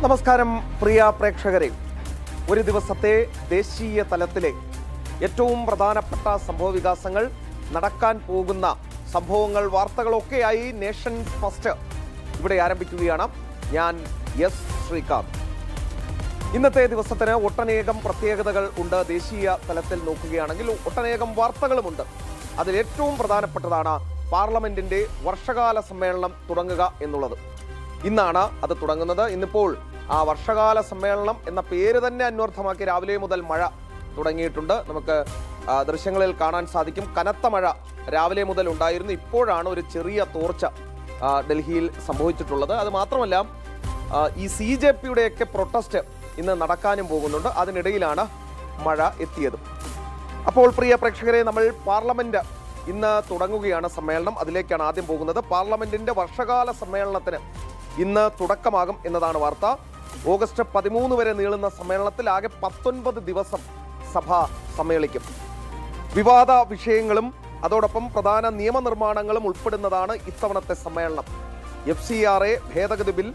നമസ്കാരം പ്രിയ പ്രേക്ഷകരെ. ഒരു ദിവസത്തെ ദേശീയ തലത്തിലെ ഏറ്റവും പ്രധാനപ്പെട്ട സംഭവ വികാസങ്ങൾ, നടക്കാൻ പോകുന്ന സംഭവങ്ങൾ, വാർത്തകളൊക്കെയായി നേഷൻ ഫസ്റ്റ് ഇവിടെ ആരംഭിക്കുകയാണ്. ഞാൻ എസ് ശ്രീകാന്ത്. ഇന്നത്തെ ദിവസത്തിന് ഒട്ടനേകം പ്രത്യേകതകൾ ഉണ്ട്. ദേശീയ തലത്തിൽ നോക്കുകയാണെങ്കിൽ ഒട്ടനേകം വാർത്തകളുമുണ്ട്. അതിലേറ്റവും പ്രധാനപ്പെട്ടതാണ് പാർലമെന്റിന്റെ വർഷകാല സമ്മേളനം തുടങ്ങുക എന്നുള്ളത്. ഇന്നാണ് അത് തുടങ്ങുന്നത്. ഇന്നിപ്പോൾ ആ വർഷകാല സമ്മേളനം എന്ന പേര് തന്നെ അന്വർത്ഥമാക്കി രാവിലെ മുതൽ മഴ തുടങ്ങിയിട്ടുണ്ട്. നമുക്ക് ദൃശ്യങ്ങളിൽ കാണാൻ സാധിക്കും. കനത്ത മഴ രാവിലെ മുതൽ ഉണ്ടായിരുന്നു. ഇപ്പോഴാണ് ഒരു ചെറിയ തോർച്ച ഡൽഹിയിൽ സംഭവിച്ചിട്ടുള്ളത്. അത് മാത്രമല്ല, ഈ CJPയുടെയൊക്കെ പ്രൊട്ടസ്റ്റ് ഇന്ന് നടക്കാനും പോകുന്നുണ്ട്. അതിനിടയിലാണ് മഴ എത്തിയത്. അപ്പോൾ പ്രിയ പ്രേക്ഷകരെ, നമ്മൾ പാർലമെന്റ് ഇന്ന് തുടങ്ങുകയാണ് സമ്മേളനം. അതിലേക്കാണ് ആദ്യം പോകുന്നത്. പാർലമെന്റിന്റെ വർഷകാല സമ്മേളനത്തിന് ഇന്ന് തുടക്കമാകും എന്നതാണ് വാർത്ത. ഓഗസ്റ്റ് 13 വരെ നീളുന്ന സമ്മേളനത്തിൽ ആകെ 19 ദിവസം സഭ സമ്മേളിക്കും. വിവാദ വിഷയങ്ങളും അതോടൊപ്പം പ്രധാന നിയമനിർമ്മാണങ്ങളും ഉൾപ്പെടുന്നതാണ് ഇത്തവണത്തെ സമ്മേളനം. FCRA ഭേദഗതി ബിൽ,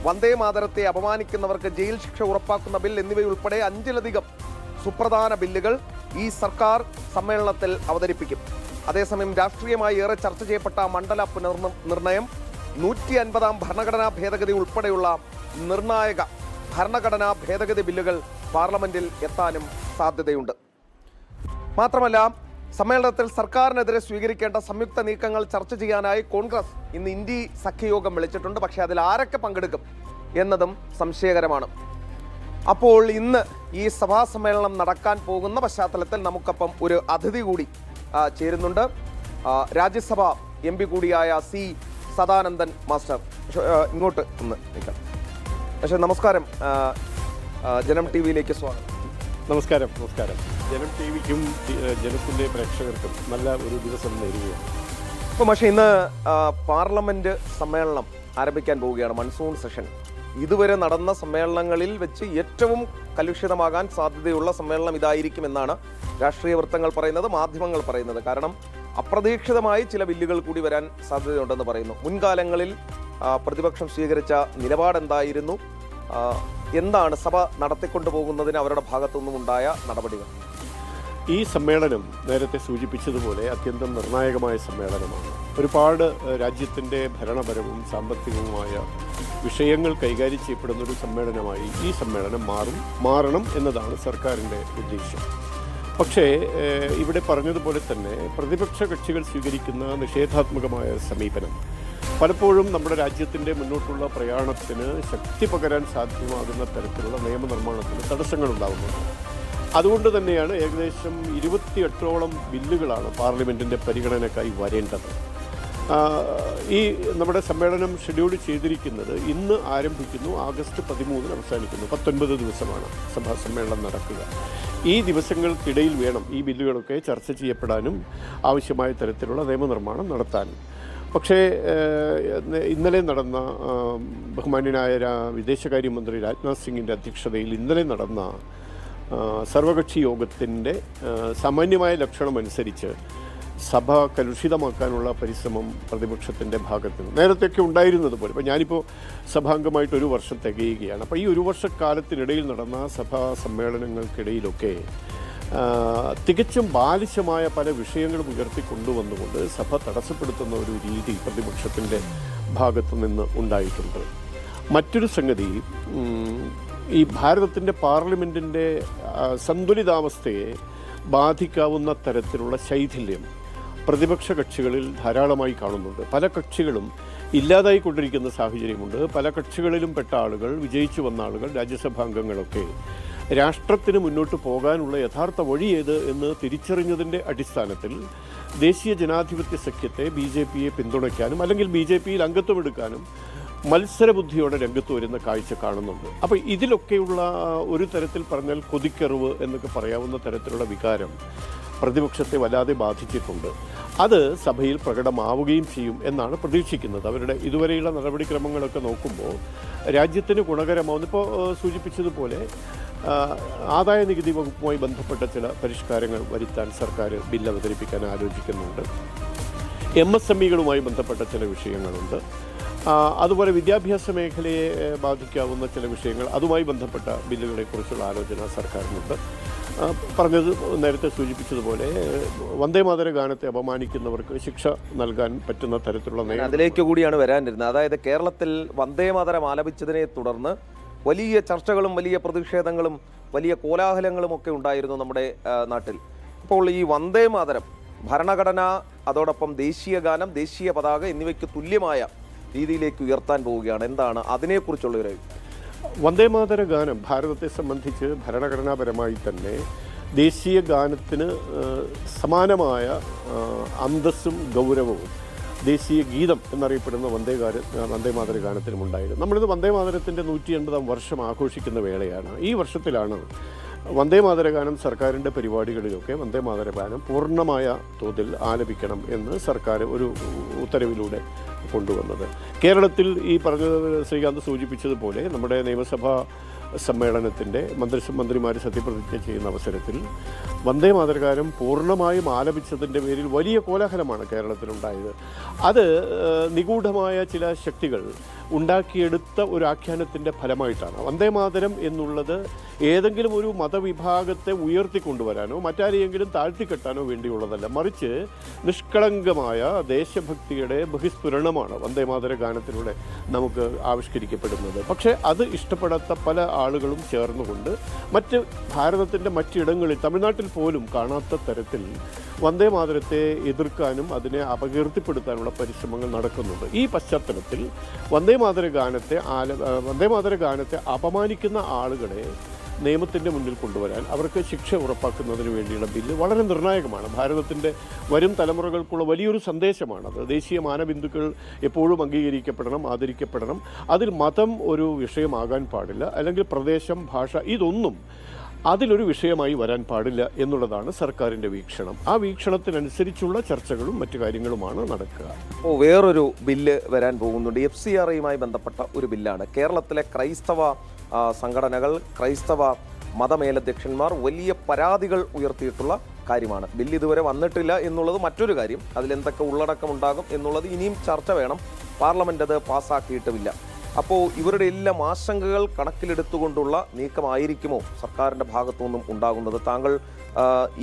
വന്ദേ മാതരത്തെ അപമാനിക്കുന്നവർക്ക് ജയിൽ ശിക്ഷ ഉറപ്പാക്കുന്ന ബിൽ എന്നിവയുൾപ്പെടെ 5ലധികം സുപ്രധാന ബില്ലുകൾ ഈ സർക്കാർ സമ്മേളനത്തിൽ അവതരിപ്പിക്കും. അതേസമയം രാഷ്ട്രീയമായി ഏറെ ചർച്ച ചെയ്യപ്പെട്ട മണ്ഡല പുനർനിർണയം, 150ാം ഭരണഘടനാ ഭേദഗതി ഉൾപ്പെടെയുള്ള നിർണായക ഭരണഘടനാ ഭേദഗതി ബില്ലുകൾ പാർലമെന്റിൽ എത്താനും സാധ്യതയുണ്ട്. മാത്രമല്ല, സമ്മേളനത്തിൽ സർക്കാരിനെതിരെ സ്വീകരിക്കേണ്ട സംയുക്ത നീക്കങ്ങൾ ചർച്ച ചെയ്യാനായി കോൺഗ്രസ് ഇന്ന് ഇന്ത്യ സഖ്യയോഗം വിളിച്ചിട്ടുണ്ട്. പക്ഷേ അതിൽ ആരൊക്കെ പങ്കെടുക്കും എന്നതും സംശയകരമാണ്. അപ്പോൾ ഇന്ന് ഈ സഭാ സമ്മേളനം നടക്കാൻ പോകുന്ന പശ്ചാത്തലത്തിൽ നമുക്കൊപ്പം ഒരു അതിഥി കൂടി ചേരുന്നുണ്ട്. രാജ്യസഭ MP കൂടിയായ C സദാനന്ദൻ മാസ്റ്റർ. ഇങ്ങോട്ട് ഒന്ന് നിൽക്കാം. പക്ഷേ നമസ്കാരം. ജനം TV-യിലേക്ക് സ്വാഗതം. നമസ്കാരം. ജനം TV-ക്കും ജനത്തിൻ്റെ പ്രേക്ഷകർക്കും നല്ല ഒരു ദിവസം നേരുകയാണ്. അപ്പോൾ പക്ഷേ ഇന്ന് പാർലമെന്റ് സമ്മേളനം ആരംഭിക്കാൻ പോവുകയാണ്. Monsoon session. ഇതുവരെ നടന്ന സമ്മേളനങ്ങളിൽ വെച്ച് ഏറ്റവും കലുഷിതമാകാൻ സാധ്യതയുള്ള സമ്മേളനം ഇതായിരിക്കുമെന്നാണ് രാഷ്ട്രീയ വൃത്തങ്ങൾ പറയുന്നത്, മാധ്യമങ്ങൾ പറയുന്നത്. കാരണം അപ്രതീക്ഷിതമായി ചില ബില്ലുകൾ കൂടി വരാൻ സാധ്യതയുണ്ടെന്ന് പറയുന്നു. മുൻകാലങ്ങളിൽ പ്രതിപക്ഷം സ്വീകരിച്ച നിലപാടെന്തായിരുന്നു? എന്താണ് സഭ നടത്തിക്കൊണ്ടുപോകുന്നതിന് അവരുടെ ഭാഗത്തുനിന്നും ഉണ്ടായ നടപടികൾ? ഈ സമ്മേളനം നേരത്തെ സൂചിപ്പിച്ചതുപോലെ അത്യന്തം നിർണായകമായ സമ്മേളനമാണ്. ഒരുപാട് രാജ്യത്തിൻ്റെ ഭരണപരവും സാമ്പത്തികവുമായ വിഷയങ്ങൾ കൈകാര്യം ചെയ്യപ്പെടുന്ന ഒരു സമ്മേളനമായി ഈ സമ്മേളനം മാറണം എന്നതാണ് സർക്കാരിൻ്റെ ഉദ്ദേശം. പക്ഷേ ഇവിടെ പറഞ്ഞതുപോലെ തന്നെ പ്രതിപക്ഷ കക്ഷികൾ സ്വീകരിക്കുന്ന നിഷേധാത്മകമായ സമീപനം പലപ്പോഴും നമ്മുടെ രാജ്യത്തിൻ്റെ മുന്നോട്ടുള്ള പ്രയാണത്തിന് ശക്തി പകരാൻ സാധ്യമാകുന്ന തരത്തിലുള്ള നിയമനിർമ്മാണത്തിന് തടസ്സങ്ങളുണ്ടാകുന്നുണ്ട്. അതുകൊണ്ട് തന്നെയാണ് ഏകദേശം 28ഓളം ബില്ലുകളാണ് പാർലമെൻറ്റിൻ്റെ പരിഗണനയ്ക്കായി വരേണ്ടത്. ഈ നമ്മുടെ സമ്മേളനം ഷെഡ്യൂൾ ചെയ്തിരിക്കുന്നത് ഇന്ന് ആരംഭിക്കുന്നു, ആഗസ്റ്റ് 13 അവസാനിക്കുന്നു. 19 ദിവസമാണ് സഭാ സമ്മേളനം നടക്കുക. ഈ ദിവസങ്ങൾക്കിടയിൽ വേണം ഈ ബില്ലുകളൊക്കെ ചർച്ച ചെയ്യപ്പെടാനും ആവശ്യമായ തരത്തിലുള്ള നിയമനിർമ്മാണം നടത്താനും. പക്ഷേ ഇന്നലെ നടന്ന ബഹുമാന്യനായ വിദേശകാര്യമന്ത്രി രാജ്നാഥ് സിംഗിൻ്റെ അധ്യക്ഷതയിൽ ഇന്നലെ നടന്ന സർവകക്ഷി യോഗത്തിൻ്റെ സാമാന്യമായ ലക്ഷണമനുസരിച്ച് സഭ കലുഷിതമാക്കാനുള്ള പരിശ്രമം പ്രതിപക്ഷത്തിൻ്റെ ഭാഗത്ത് നിന്ന് നേരത്തെയൊക്കെ ഉണ്ടായിരുന്നത് പോലെ. ഇപ്പോൾ ഞാനിപ്പോൾ സഭാംഗമായിട്ട് 1 വർഷം തികയുകയാണ്. അപ്പോൾ ഈ 1 വർഷക്കാലത്തിനിടയിൽ നടന്ന സഭാ സമ്മേളനങ്ങൾക്കിടയിലൊക്കെ തികച്ചും ബാലിശമായ പല വിഷയങ്ങളും ഉയർത്തിക്കൊണ്ടുവന്നുകൊണ്ട് സഭ തടസ്സപ്പെടുത്തുന്ന ഒരു രീതി പ്രതിപക്ഷത്തിൻ്റെ ഭാഗത്തു നിന്ന് ഉണ്ടായിട്ടുണ്ട്. മറ്റൊരു സംഗതി, ഈ ഭാരതത്തിൻ്റെ പാർലമെൻറ്റിൻ്റെ സന്തുലിതാവസ്ഥയെ ബാധിക്കാവുന്ന തരത്തിലുള്ള ശൈഥില്യം പ്രതിപക്ഷ കക്ഷികളിൽ ധാരാളമായി കാണുന്നുണ്ട്. പല കക്ഷികളും ഇല്ലാതായിക്കൊണ്ടിരിക്കുന്ന സാഹചര്യമുണ്ട്. പല കക്ഷികളിലും പെട്ട ആളുകൾ, വിജയിച്ചു വന്ന ആളുകൾ, രാജ്യസഭാംഗങ്ങളൊക്കെ രാഷ്ട്രത്തിന് മുന്നോട്ട് പോകാനുള്ള യഥാർത്ഥ വഴി ഏത് എന്ന് തിരിച്ചറിഞ്ഞതിൻ്റെ അടിസ്ഥാനത്തിൽ ദേശീയ ജനാധിപത്യ സഖ്യത്തെ BJPയെ പിന്തുണയ്ക്കാനും അല്ലെങ്കിൽ BJPയിൽ അംഗത്വമെടുക്കാനും മത്സരബുദ്ധിയോടെ രംഗത്ത് വരുന്ന കാഴ്ച കാണുന്നുണ്ട്. അപ്പോൾ ഇതിലൊക്കെയുള്ള ഒരു തരത്തിൽ പറഞ്ഞാൽ കൊതിക്കെറിവ് എന്നൊക്കെ പറയാവുന്ന തരത്തിലുള്ള വികാരം പ്രതിപക്ഷത്തെ വല്ലാതെ ബാധിച്ചിട്ടുണ്ട്. അത് സഭയിൽ പ്രകടമാവുകയും ചെയ്യും എന്നാണ് പ്രതീക്ഷിക്കുന്നത്. അവരുടെ ഇതുവരെയുള്ള നടപടിക്രമങ്ങളൊക്കെ നോക്കുമ്പോൾ രാജ്യത്തിന് ഗുണകരമാവുന്ന, ഇപ്പോൾ സൂചിപ്പിച്ചതുപോലെ ആദായ നികുതി വകുപ്പുമായി ബന്ധപ്പെട്ട ചില പരിഷ്കാരങ്ങൾ വരുത്താൻ സർക്കാർ ബില്ല് അവതരിപ്പിക്കാൻ ആലോചിക്കുന്നുണ്ട്. MSMEകളുമായി ബന്ധപ്പെട്ട ചില വിഷയങ്ങളുണ്ട്. അതുപോലെ വിദ്യാഭ്യാസ മേഖലയെ ബാധിക്കാവുന്ന ചില വിഷയങ്ങൾ, അതുമായി ബന്ധപ്പെട്ട ബില്ലുകളെക്കുറിച്ചുള്ള ആലോചന സർക്കാരിനുണ്ട്. പറഞ്ഞത് നേരത്തെ സൂചിപ്പിച്ചതുപോലെ വന്ദേമാതര ഗാനത്തെ അപമാനിക്കുന്നവർക്ക് ശിക്ഷ നൽകാൻ പറ്റുന്ന തരത്തിലുള്ള അതിലേക്ക് കൂടിയാണ് വരാനിരുന്നത്. അതായത് കേരളത്തിൽ വന്ദേമാതരം ആലപിച്ചതിനെ തുടർന്ന് വലിയ ചർച്ചകളും വലിയ പ്രതിഷേധങ്ങളും വലിയ കോലാഹലങ്ങളും ഒക്കെ ഉണ്ടായിരുന്നു നമ്മുടെ നാട്ടിൽ. അപ്പോൾ ഈ വന്ദേമാതരം ഭരണഘടന, അതോടൊപ്പം ദേശീയ ഗാനം, ദേശീയ പതാക എന്നിവയ്ക്ക് തുല്യമായ രീതിയിലേക്ക് ഉയർത്താൻ പോവുകയാണ്. എന്താണ് അതിനെക്കുറിച്ചുള്ള ഒരു വന്ദേമാതര ഗാനം ഭാരതത്തെ സംബന്ധിച്ച് ഭരണഘടനാപരമായി തന്നെ ദേശീയ ഗാനത്തിന് സമാനമായ അന്തസ്സും ഗൗരവവും ദേശീയ ഗീതം എന്നറിയപ്പെടുന്ന വന്ദേമാതര ഗാനത്തിനും ഉണ്ടായിരുന്നു. നമ്മളിത് വന്ദേമാതരത്തിൻ്റെ 180-ാം വർഷം ആഘോഷിക്കുന്ന വേളയാണ്. ഈ വർഷത്തിലാണ് വന്ദേമാതര ഗാനം സർക്കാരിൻ്റെ പരിപാടികളിലൊക്കെ വന്ദേമാതര ഗാനം പൂർണ്ണമായ തോതിൽ ആലപിക്കണം എന്ന് സർക്കാർ ഒരു ഉത്തരവിലൂടെ കൊണ്ടുവന്നത്. കേരളത്തിൽ ഈ ശ്രീകാന്ത് സൂചിപ്പിച്ചതുപോലെ നമ്മുടെ നിയമസഭാ സമ്മേളനത്തിൻ്റെ മന്ത്രിമാർ സത്യപ്രതിജ്ഞ ചെയ്യുന്ന അവസരത്തിൽ വന്ദേമാതര ഗാനം പൂർണ്ണമായും ആലപിച്ചതിൻ്റെ പേരിൽ വലിയ കോലാഹലമാണ് കേരളത്തിലുണ്ടായത്. അത് നിഗൂഢമായ ചില ശക്തികൾ ഉണ്ടാക്കിയെടുത്ത ഒരു ആഖ്യാനത്തിൻ്റെ ഫലമായിട്ടാണ്. വന്ദേമാതരം എന്നുള്ളത് ഏതെങ്കിലും ഒരു മതവിഭാഗത്തെ ഉയർത്തിക്കൊണ്ടുവരാനോ മറ്റാരെയെങ്കിലും താഴ്ത്തിക്കെട്ടാനോ വേണ്ടിയുള്ളതല്ല, മറിച്ച് നിഷ്കളങ്കമായ ദേശഭക്തിയുടെ ബഹിസ്ഫുരണമാണ് വന്ദേമാതര ഗാനത്തിലൂടെ നമുക്ക് ആവിഷ്കരിക്കപ്പെടുന്നത്. പക്ഷേ അത് ഇഷ്ടപ്പെടാത്ത പല ആളുകളും ചേർന്നുകൊണ്ട് ഭാരതത്തിൻ്റെ മറ്റിടങ്ങളിൽ, തമിഴ്നാട്ടിൽ പോലും കാണാത്ത തരത്തിൽ വന്ദേമാതരത്തെ എതിർക്കാനും അതിനെ അപകീർത്തിപ്പെടുത്താനുള്ള പരിശ്രമങ്ങൾ നടക്കുന്നുണ്ട്. ഈ പശ്ചാത്തലത്തിൽ വന്ദേമാതര ഗാനത്തെ അപമാനിക്കുന്ന ആളുകളെ നിയമത്തിൻ്റെ മുന്നിൽ കൊണ്ടുവരാൻ, അവർക്ക് ശിക്ഷ ഉറപ്പാക്കുന്നതിന് വേണ്ടിയുള്ള ബില്ല് വളരെ നിർണായകമാണ്. ഭാരതത്തിൻ്റെ വരും തലമുറകൾക്കുള്ള വലിയൊരു സന്ദേശമാണത്. ദേശീയ മാനബിന്ദുക്കൾ എപ്പോഴും അംഗീകരിക്കപ്പെടണം, ആദരിക്കപ്പെടണം. അതിൽ മതം ഒരു വിഷയമാകാൻ പാടില്ല, അല്ലെങ്കിൽ പ്രദേശം, ഭാഷ, ഇതൊന്നും അതിലൊരു വിഷയമായി വരാൻ പാടില്ല എന്നുള്ളതാണ് സർക്കാരിൻ്റെ വീക്ഷണം. ആ വീക്ഷണത്തിനനുസരിച്ചുള്ള ചർച്ചകളും മറ്റു കാര്യങ്ങളുമാണ് നടക്കുക. വേറൊരു ബില്ല് വരാൻ പോകുന്നുണ്ട്. FCRAയുമായി ബന്ധപ്പെട്ട ഒരു ബില്ലാണ്. കേരളത്തിലെ ക്രൈസ്തവ സംഘടനകൾ, ക്രൈസ്തവ മതമേലധ്യക്ഷന്മാർ വലിയ പരാതികൾ ഉയർത്തിയിട്ടുള്ള കാര്യമാണ്. ബില്ല് ഇതുവരെ വന്നിട്ടില്ല എന്നുള്ളത് മറ്റൊരു കാര്യം. അതിലെന്തൊക്കെ ഉള്ളടക്കമുണ്ടാകും എന്നുള്ളത് ഇനിയും ചർച്ച വേണം. പാർലമെന്റ് അത് പാസ്സാക്കിയിട്ടുമില്ല. അപ്പോൾ ഇവരുടെ എല്ലാം ആശങ്കകൾ കണക്കിലെടുത്തുകൊണ്ടുള്ള നീക്കമായിരിക്കുമോ സർക്കാരിൻ്റെ ഭാഗത്തുനിന്നും ഉണ്ടാകുന്നത്? താങ്കൾ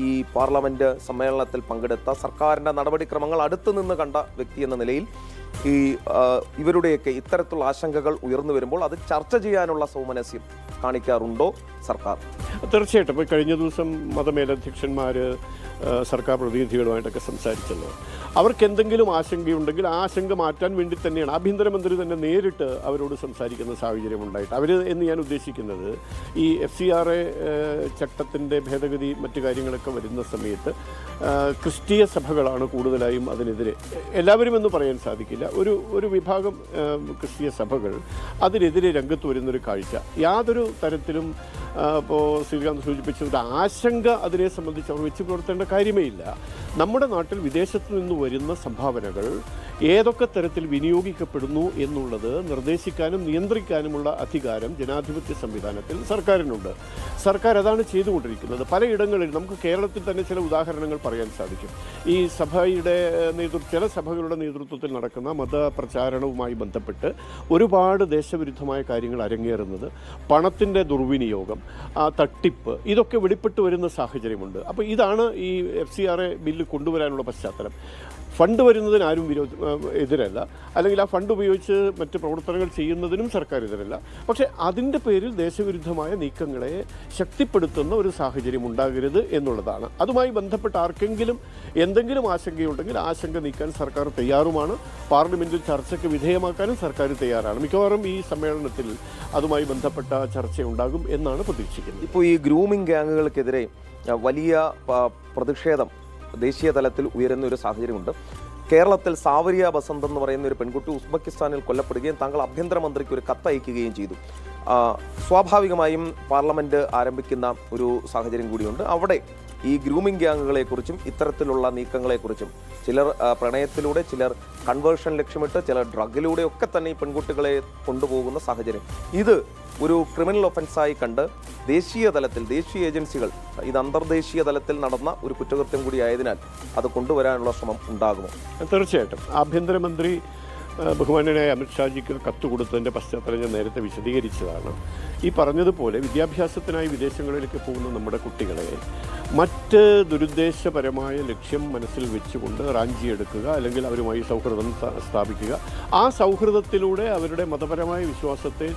ഈ പാർലമെൻറ്റ് സമ്മേളനത്തിൽ പങ്കെടുത്ത സർക്കാരിൻ്റെ നടപടിക്രമങ്ങൾ അടുത്തു നിന്ന് കണ്ട വ്യക്തി എന്ന നിലയിൽ ഇവരുടെയൊക്കെ ഇത്തരത്തിലുള്ള ആശങ്കകൾ ഉയർന്നു വരുമ്പോൾ അത് ചർച്ച ചെയ്യാനുള്ള സൗമനസ്യം കാണിക്കാറുണ്ടോ സർക്കാർ? തീർച്ചയായിട്ടും. ഇപ്പോൾ കഴിഞ്ഞ ദിവസം മതമേലധ്യക്ഷന്മാർ സർക്കാർ പ്രതിനിധികളുമായിട്ടൊക്കെ സംസാരിച്ചല്ലോ. അവർക്ക് എന്തെങ്കിലും ആശങ്കയുണ്ടെങ്കിൽ ആ ആശങ്ക മാറ്റാൻ വേണ്ടി തന്നെയാണ് ആഭ്യന്തരമന്ത്രി തന്നെ നേരിട്ട് അവരോട് സംസാരിക്കുന്ന സാഹചര്യം ഉണ്ടായിട്ട്. അവർ എന്ന് ഞാൻ ഉദ്ദേശിക്കുന്നത് ഈ FCRA ചട്ടത്തിൻ്റെ ഭേദഗതി മറ്റു കാര്യങ്ങളൊക്കെ വരുന്ന സമയത്ത് ക്രിസ്തീയ സഭകളാണ് കൂടുതലായും അതിനെതിരെ. എല്ലാവരും എന്ന് പറയാൻ സാധിക്കില്ല, ഒരു വിഭാഗം ക്രിസ്തീയ സഭകൾ അതിനെതിരെ രംഗത്ത് വരുന്നൊരു കാഴ്ച യാതൊരു തരത്തിലും ഇപ്പോൾ ശ്രീകാന്ത് സൂചിപ്പിച്ച ഒരു ആശങ്ക അതിനെ സംബന്ധിച്ച് അവർ വെച്ച് പുലർത്തേണ്ട കാര്യമേ ഇല്ല. നമ്മുടെ നാട്ടിൽ വിദേശത്തു നിന്ന് വരുന്ന സംഭാവനകൾ ഏതൊക്കെ തരത്തിൽ വിനിയോഗിക്കപ്പെടുന്നു എന്നുള്ളത് നിർദ്ദേശിക്കാനും നിയന്ത്രിക്കാനുമുള്ള അധികാരം ജനാധിപത്യ സംവിധാനത്തിൽ സർക്കാരിനുണ്ട്. സർക്കാർ അതാണ് ചെയ്തുകൊണ്ടിരിക്കുന്നത്. പലയിടങ്ങളിൽ നമുക്ക് കേരളത്തിൽ തന്നെ ചില ഉദാഹരണങ്ങൾ പറയാൻ സാധിക്കും. ഈ സഭയുടെ ചില സഭകളുടെ നേതൃത്വത്തിൽ നടക്കുന്ന മതപ്രചാരണവുമായി ബന്ധപ്പെട്ട് ഒരുപാട് ദേശവിരുദ്ധമായ കാര്യങ്ങൾ അരങ്ങേറുന്നത്, പണത്തിൻ്റെ ദുർവിനിയോഗം, തട്ടിപ്പ്, ഇതൊക്കെ വെളിപ്പെട്ട് വരുന്ന സാഹചര്യമുണ്ട്. അപ്പോൾ ഇതാണ് ഈ FCRA ബില്ല് കൊണ്ടുവരാനുള്ള പശ്ചാത്തലം. ഫണ്ട് വരുന്നതിന് ആരും എതിരല്ല, അല്ലെങ്കിൽ ആ ഫണ്ട് ഉപയോഗിച്ച് മറ്റ് പ്രവർത്തനങ്ങൾ ചെയ്യുന്നതിനും സർക്കാർ എതിരല്ല. പക്ഷേ അതിൻ്റെ പേരിൽ ദേശവിരുദ്ധമായ നീക്കങ്ങളെ ശക്തിപ്പെടുത്തുന്ന ഒരു സാഹചര്യം ഉണ്ടാകരുത് എന്നുള്ളതാണ്. അതുമായി ബന്ധപ്പെട്ട് ആർക്കെങ്കിലും എന്തെങ്കിലും ആശങ്കയുണ്ടെങ്കിൽ ആശങ്ക നീക്കാൻ സർക്കാർ തയ്യാറുമാണ്. പാർലമെൻറ്റിൽ ചർച്ചയ്ക്ക് വിധേയമാക്കാനും സർക്കാർ തയ്യാറാണ്. മിക്കവാറും ഈ സമ്മേളനത്തിൽ അതുമായി ബന്ധപ്പെട്ട ചർച്ചയുണ്ടാകും എന്നാണ് പ്രതീക്ഷിക്കുന്നത്. ഇപ്പോൾ ഈ ഗ്രൂമിംഗ് ഗ്യാങ്ങുകൾക്കെതിരെ വലിയ പ്രതിഷേധം ദേശീയ തലത്തിൽ ഉയരുന്ന ഒരു സാഹചര്യമുണ്ട്. കേരളത്തിൽ സാവരിയ ബസന്ത് എന്ന് പറയുന്ന ഒരു പെൺകുട്ടി ഉസ്ബെക്കിസ്ഥാനിൽ കൊല്ലപ്പെടുകയും താങ്കൾ ആഭ്യന്തരമന്ത്രിക്ക് ഒരു കത്തയക്കുകയും ചെയ്തു. സ്വാഭാവികമായും പാർലമെന്റ് ആരംഭിക്കുന്ന ഒരു സാഹചര്യം കൂടിയുണ്ട്. അവിടെ ഈ ഗ്രൂമിംഗ് ഗ്യാങ്ങുകളെക്കുറിച്ചും ഇത്തരത്തിലുള്ള നീക്കങ്ങളെക്കുറിച്ചും, ചിലർ പ്രണയത്തിലൂടെ, ചിലർ കൺവേർഷൻ ലക്ഷ്യമിട്ട്, ചിലർ ഡ്രഗിലൂടെ ഒക്കെ തന്നെ ഈ പെൺകുട്ടികളെ കൊണ്ടുപോകുന്ന സാഹചര്യം, ഇത് ഒരു ക്രിമിനൽ ഒഫൻസായി കണ്ട് ദേശീയ തലത്തിൽ, ദേശീയ ഏജൻസികൾ, ഇത് അന്തർദേശീയ തലത്തിൽ നടന്ന ഒരു കുറ്റകൃത്യം കൂടി ആയതിനാൽ അത് കൊണ്ടുവരാനുള്ള ശ്രമം ഉണ്ടാകുമോ? തീർച്ചയായിട്ടും. ആഭ്യന്തരമന്ത്രി ബഹുമാന്യനായ അമിത്ഷാജിക്ക് കത്ത് കൊടുത്തതിൻ്റെ പശ്ചാത്തലം ഞാൻ നേരത്തെ വിശദീകരിച്ചതാണ്. ഈ പറഞ്ഞതുപോലെ വിദ്യാഭ്യാസത്തിനായി വിദേശങ്ങളിലേക്ക് പോകുന്ന നമ്മുടെ കുട്ടികളെ മറ്റ് ദുരുദ്ദേശപരമായ ലക്ഷ്യം മനസ്സിൽ വെച്ചുകൊണ്ട് റാഞ്ചിയെടുക്കുക, അല്ലെങ്കിൽ അവരുമായി സൗഹൃദം സ്ഥാപിക്കുക, ആ സൗഹൃദത്തിലൂടെ അവരുടെ മതപരമായ വിശ്വാസത്തെ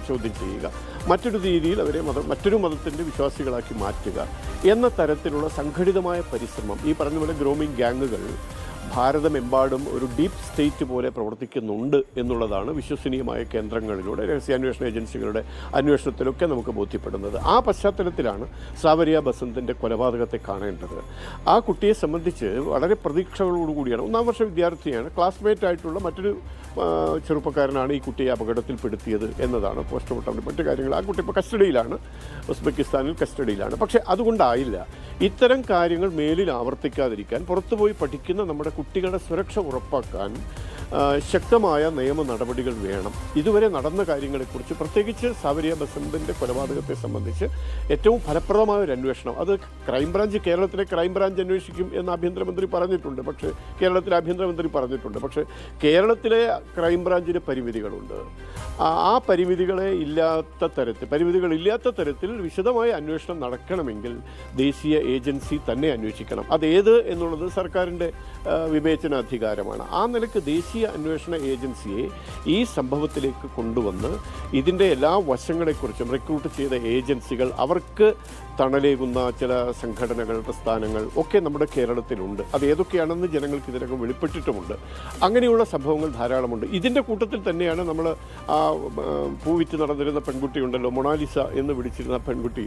ചോദ്യം ചെയ്യുക, മറ്റൊരു രീതിയിൽ അവരെ മറ്റൊരു മതത്തിൻ്റെ വിശ്വാസികളാക്കി മാറ്റുക എന്ന തരത്തിലുള്ള സംഘടിതമായ പരിശ്രമം, ഈ പറഞ്ഞ പോലെ ഗ്രോമിംഗ് ഗ്യാങ്ങുകൾ ഭാരതമെമ്പാടും ഒരു ഡീപ്പ് സ്റ്റേറ്റ് പോലെ പ്രവർത്തിക്കുന്നുണ്ട് എന്നുള്ളതാണ് വിശ്വസനീയമായ കേന്ദ്രങ്ങളിലൂടെ രഹസ്യാന്വേഷണ ഏജൻസികളുടെ അന്വേഷണത്തിലൊക്കെ നമുക്ക് ബോധ്യപ്പെടുന്നത്. ആ പശ്ചാത്തലത്തിലാണ് സാവരിയ ബസന്തിൻ്റെ കൊലപാതകത്തെ കാണേണ്ടത്. ആ കുട്ടിയെ സംബന്ധിച്ച് വളരെ പ്രതീക്ഷകളോടുകൂടിയാണ്, 1-ാം വർഷ വിദ്യാർത്ഥിയാണ്, ക്ലാസ്മേറ്റ് ആയിട്ടുള്ള മറ്റൊരു ചെറുപ്പക്കാരനാണ് ഈ കുട്ടിയെ അപകടത്തിൽപ്പെടുത്തിയത് എന്നതാണ് പോസ്റ്റ്മോർട്ടം. മറ്റു കാര്യങ്ങൾ, ആ കുട്ടി ഇപ്പോൾ കസ്റ്റഡിയിലാണ്, ഉസ്ബെക്കിസ്ഥാനിൽ കസ്റ്റഡിയിലാണ്. പക്ഷേ അതുകൊണ്ടായില്ല. ഇത്തരം കാര്യങ്ങൾ മേലിൽ ആവർത്തിക്കാതിരിക്കാൻ, പുറത്തുപോയി പഠിക്കുന്ന നമ്മുടെ കുട്ടികളുടെ സുരക്ഷ ഉറപ്പാക്കാൻ ശക്തമായ നിയമ നടപടികൾ വേണം. ഇതുവരെ നടന്ന കാര്യങ്ങളെക്കുറിച്ച്, പ്രത്യേകിച്ച് സാവരിയ ബസന്തിൻ്റെ കൊലപാതകത്തെ സംബന്ധിച്ച് ഏറ്റവും ഫലപ്രദമായ ഒരു അന്വേഷണം, അത് ക്രൈംബ്രാഞ്ച്, കേരളത്തിലെ ക്രൈംബ്രാഞ്ച് അന്വേഷിക്കും എന്ന് ആഭ്യന്തരമന്ത്രി പറഞ്ഞിട്ടുണ്ട്. പക്ഷേ കേരളത്തിലെ ആഭ്യന്തരമന്ത്രി പറഞ്ഞിട്ടുണ്ട്. പക്ഷേ കേരളത്തിലെ ക്രൈംബ്രാഞ്ചിന് പരിമിതികളുണ്ട്. ആ പരിമിതികളില്ലാത്ത തരത്തിൽ വിശദമായ അന്വേഷണം നടക്കണമെങ്കിൽ ദേശീയ ഏജൻസി തന്നെ അന്വേഷിക്കണം. അതേത് എന്നുള്ളത് സർക്കാരിൻ്റെ വിവേചനാധികാരമാണ്. ആ നിലയ്ക്ക് ദേശീയ അന്വേഷണ ഏജൻസിയെ ഈ സംഭവത്തിലേക്ക് കൊണ്ടുവന്ന് ഇതിൻ്റെ എല്ലാ വശങ്ങളെക്കുറിച്ചും, റിക്രൂട്ട് ചെയ്ത ഏജൻസികൾ, അവർക്ക് തണലേകുന്ന ചില സംഘടനകൾ, പ്രസ്ഥാനങ്ങൾ ഒക്കെ നമ്മുടെ കേരളത്തിലുണ്ട്. അത് ഏതൊക്കെയാണെന്ന് ജനങ്ങൾക്ക് ഇതിനകം വെളിപ്പെട്ടിട്ടുമുണ്ട്. അങ്ങനെയുള്ള സംഭവങ്ങൾ ധാരാളമുണ്ട്. ഇതിൻ്റെ കൂട്ടത്തിൽ തന്നെയാണ് നമ്മൾ പൂവിറ്റ് നടന്നിരുന്ന പെൺകുട്ടിയുണ്ടല്ലോ, മൊണാലിസ എന്ന് വിളിച്ചിരുന്ന പെൺകുട്ടി,